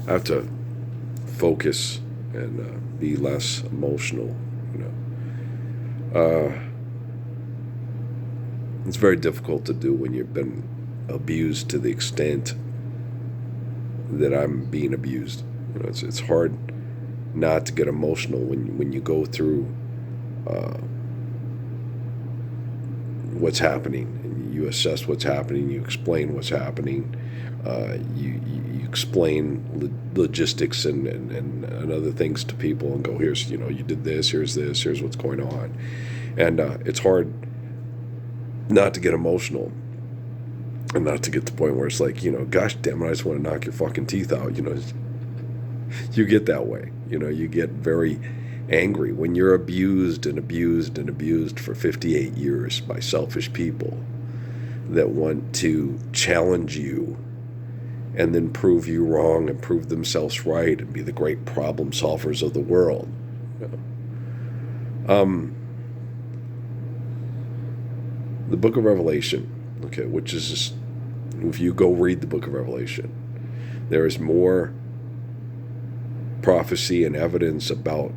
I have to focus and be less emotional. Uh, it's very difficult to do when you've been abused to the extent that I'm being abused. It's hard not to get emotional when you go through uh, what's happening. And you assess what's happening. You explain what's happening. You explain logistics and other things to people and go, here's, you did this, here's what's going on. And it's hard not to get emotional and not to get to the point where it's like, gosh damn it, I just want to knock your fucking teeth out. You get that way. You get very angry when you're abused and abused and abused for 58 years by selfish people that want to challenge you and then prove you wrong and prove themselves right and be the great problem solvers of the world. The book of Revelation, okay, which is just, if you go read the book of Revelation, there is more prophecy and evidence about,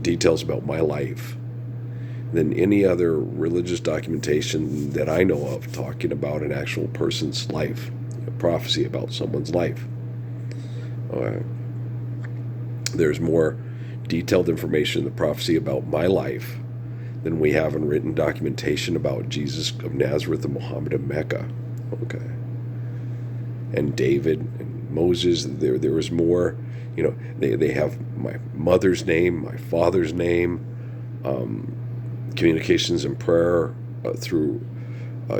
details about my life than any other religious documentation that I know of talking about an actual person's life, prophecy about someone's life. There's more detailed information in the prophecy about my life than we have in written documentation about Jesus of Nazareth and Muhammad of Mecca. Okay. And David and Moses, there was more, they have my mother's name, my father's name, communications and prayer through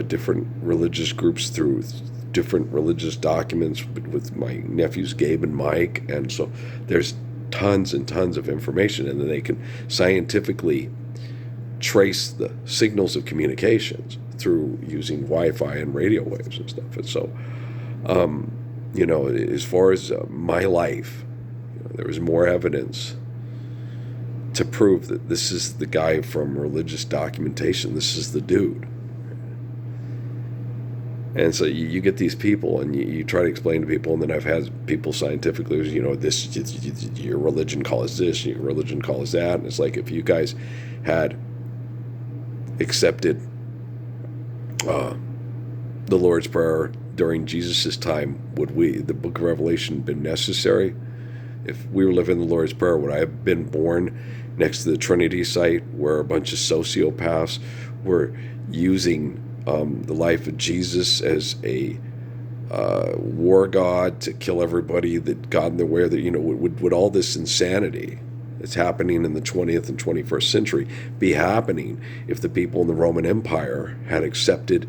different religious groups, through different religious documents with my nephews Gabe and Mike. And so there's tons and tons of information, and then they can scientifically trace the signals of communications through using Wi-Fi and radio waves and stuff. And so, as far as my life, there was more evidence to prove that this is the guy from religious documentation. This is the dude. And so you get these people, and you try to explain to people, and then I've had people scientifically, this, your religion calls this, your religion calls that, and it's like, if you guys had accepted the Lord's Prayer during Jesus' time, would the book of Revelation been necessary? If we were living the Lord's Prayer, would I have been born next to the Trinity site where a bunch of sociopaths were using the life of Jesus as a war god to kill everybody that got in their way? That would all this insanity that's happening in the 20th and 21st century be happening if the people in the Roman Empire had accepted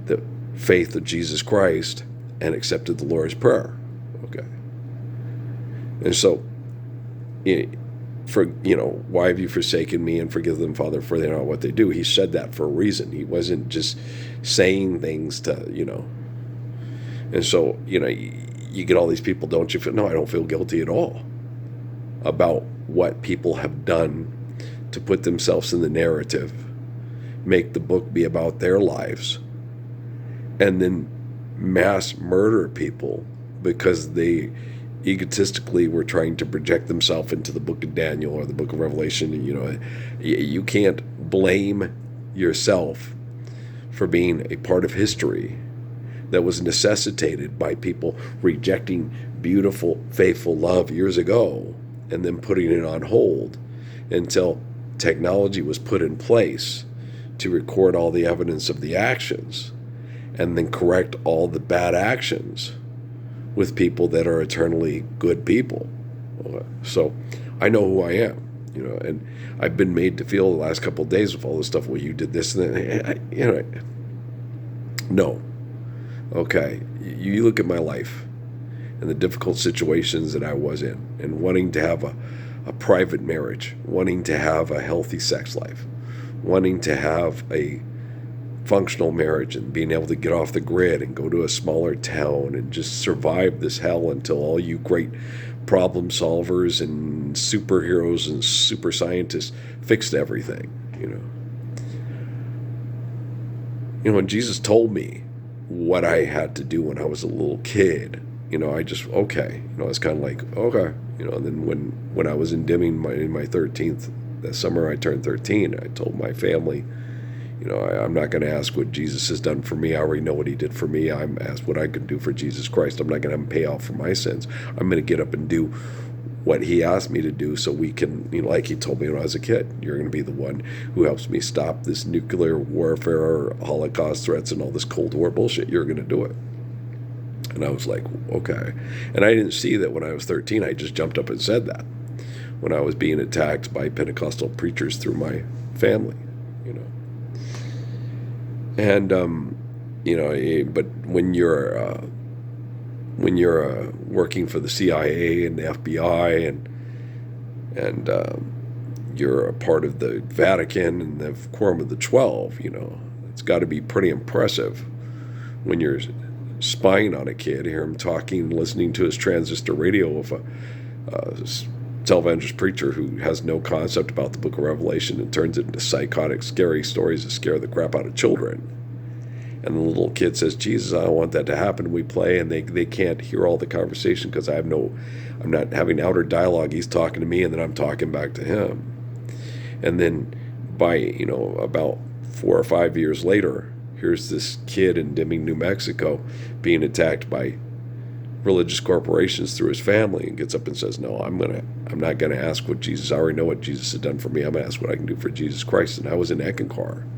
the faith of Jesus Christ and accepted the Lord's Prayer? Okay. And so, why have you forsaken me, and forgive them, Father, for they don't know what they do? He said that for a reason. He wasn't just saying things to, And so, you get all these people, don't you feel? No, I don't feel guilty at all about what people have done to put themselves in the narrative, make the book be about their lives, and then mass murder people because they egotistically were trying to project themselves into the book of Daniel or the book of Revelation. And, you can't blame yourself for being a part of history that was necessitated by people rejecting beautiful, faithful love years ago and then putting it on hold until technology was put in place to record all the evidence of the actions and then correct all the bad actions with people that are eternally good people. So I know who I am, and I've been made to feel the last couple of days with all this stuff, well, you did this and that. No. Okay. You look at my life and the difficult situations that I was in, and wanting to have a private marriage, wanting to have a healthy sex life, wanting to have a functional marriage, and being able to get off the grid and go to a smaller town and just survive this hell until all you great problem solvers and superheroes and super scientists fixed everything. When Jesus told me what I had to do when I was a little kid, I just, okay. It's kind of like, okay. And then when I was in my 13th, that summer I turned 13, I told my family, I'm not going to ask what Jesus has done for me. I already know what he did for me. I'm asked what I can do for Jesus Christ. I'm not going to have him pay off for my sins. I'm going to get up and do what he asked me to do so we can, like he told me when I was a kid, you're going to be the one who helps me stop this nuclear warfare, Holocaust threats, and all this Cold War bullshit. You're going to do it. And I was like, okay. And I didn't see that when I was 13. I just jumped up and said that when I was being attacked by Pentecostal preachers through my family, And, but when you're working for the CIA and the FBI and you're a part of the Vatican and the Quorum of the 12, it's got to be pretty impressive when you're spying on a kid, hear him talking and listening to his transistor radio with a televangelist preacher who has no concept about the book of Revelation and turns it into psychotic, scary stories that scare the crap out of children. And the little kid says, Jesus, I don't want that to happen. We play, and they can't hear all the conversation because I'm not having outer dialogue. He's talking to me, and then I'm talking back to him. And then by, about 4 or 5 years later, here's this kid in Deming, New Mexico, being attacked by religious corporations through his family, and gets up and says, no, I'm not gonna ask what Jesus, I already know what Jesus has done for me. I'm gonna ask what I can do for Jesus Christ. And I was in Eckankar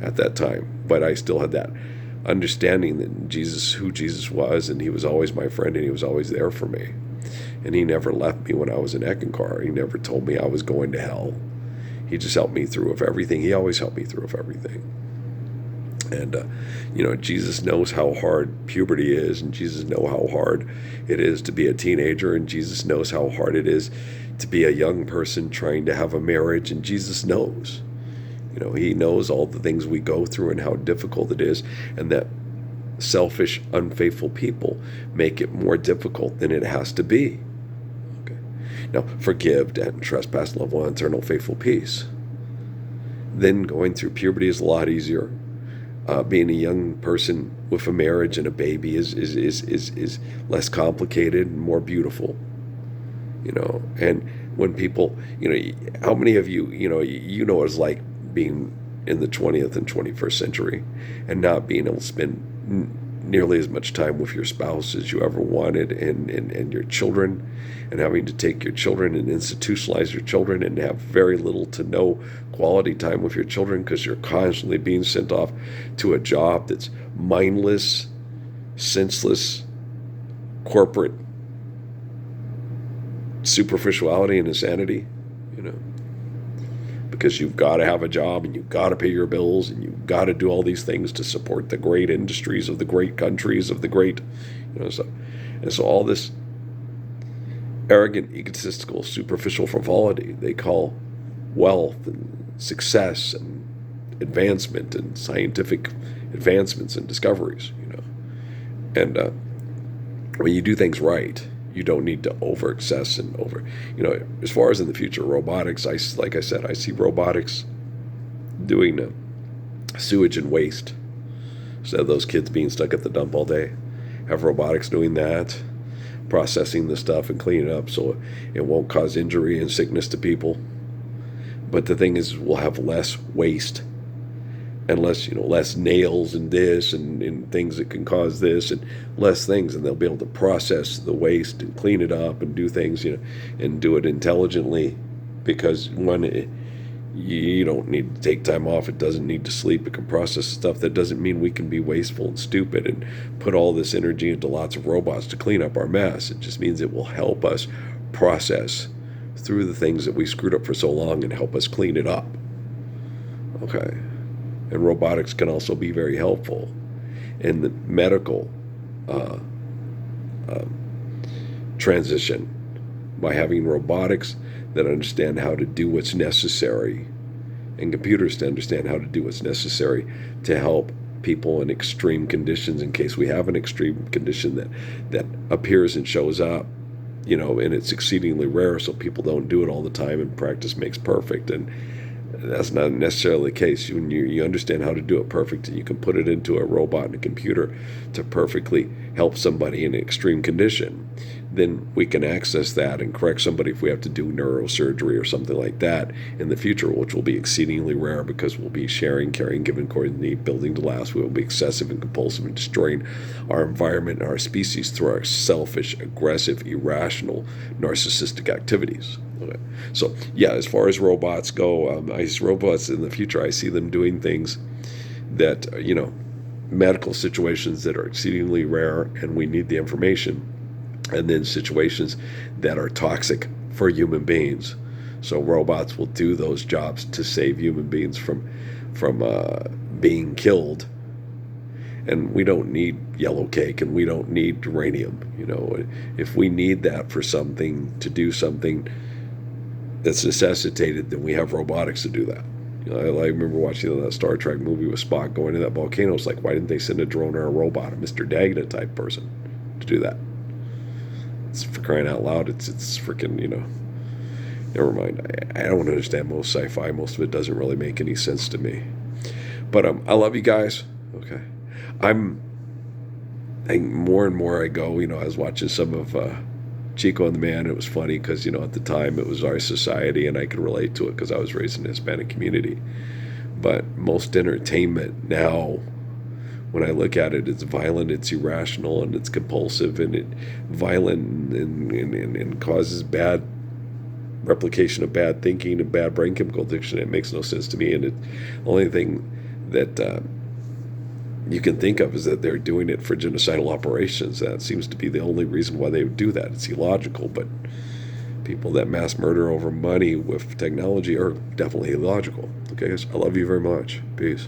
at that time, but I still had that understanding that who Jesus was, and he was always my friend, and he was always there for me. And he never left me when I was in Eckankar. He never told me I was going to hell. He just helped me through with everything. He always helped me through with everything. And, Jesus knows how hard puberty is, and Jesus knows how hard it is to be a teenager, and Jesus knows how hard it is to be a young person trying to have a marriage, and Jesus knows. He knows all the things we go through and how difficult it is, and that selfish, unfaithful people make it more difficult than it has to be. Okay. Now, forgive, debt, and trespass, love one, eternal, faithful peace. Then going through puberty is a lot easier. Being a young person with a marriage and a baby is less complicated and more beautiful. And when people, how many of you, what it's like being in the 20th and 21st century and not being able to spend nearly as much time with your spouse as you ever wanted, and your children, and having to take your children and institutionalize your children and have very little to no quality time with your children because you're constantly being sent off to a job that's mindless, senseless, corporate superficiality and insanity, because you've got to have a job, and you've got to pay your bills, and you've got to do all these things to support the great industries of the great countries of the great, stuff. And so all this arrogant, egotistical, superficial frivolity they call wealth and success and advancement and scientific advancements and discoveries, And when you do things right, you don't need to over-excess and as far as in the future, robotics, like I said, I see robotics doing sewage and waste. Instead of those kids being stuck at the dump all day, have robotics doing that, processing the stuff and cleaning it up so it won't cause injury and sickness to people. But the thing is, we'll have less waste and less nails and this and things that can cause this, and less things, and they'll be able to process the waste and clean it up and do things, and do it intelligently, because you don't need to take time off. It doesn't need to sleep. It can process stuff. That doesn't mean we can be wasteful and stupid and put all this energy into lots of robots to clean up our mess. It just means it will help us process through the things that we screwed up for so long and help us clean it up. Okay. And robotics can also be very helpful in the medical transition by having robotics that understand how to do what's necessary, and computers to understand how to do what's necessary to help people in extreme conditions, in case we have an extreme condition that appears and shows up, and it's exceedingly rare, so people don't do it all the time, and practice makes perfect. And That's not necessarily the case. When you understand how to do it perfect, and you can put it into a robot and a computer to perfectly help somebody in an extreme condition, then we can access that and correct somebody if we have to do neurosurgery or something like that in the future, which will be exceedingly rare because we'll be sharing, caring, giving, coordinating, building to last. We will be excessive and compulsive and destroying our environment and our species through our selfish, aggressive, irrational, narcissistic activities. Okay. So, yeah, as far as robots go, robots in the future, I see them doing things that, medical situations that are exceedingly rare and we need the information, and then situations that are toxic for human beings. So robots will do those jobs to save human beings from being killed. And we don't need yellow cake and we don't need uranium. If we need that for something, to do something that's necessitated, then we have robotics to do that. I remember watching that Star Trek movie with Spock going to that volcano. It's like, why didn't they send a drone or a robot, a Mr. Dagna type person, to do that? It's for crying out loud. It's freaking, never mind. I don't understand most sci-fi. Most of it doesn't really make any sense to me. But I love you guys. Okay. More and more I go, I was watching some of Chico and the Man. It was funny because, at the time it was our society and I could relate to it because I was raised in the Hispanic community. But most entertainment now, when I look at it, it's violent, it's irrational, and it's compulsive, and it's violent and causes bad replication of bad thinking and bad brain chemical addiction. It makes no sense to me, and the only thing that you can think of is that they're doing it for genocidal operations. That seems to be the only reason why they would do that. It's illogical, but people that mass murder over money with technology are definitely illogical. Okay, guys, I love you very much. Peace.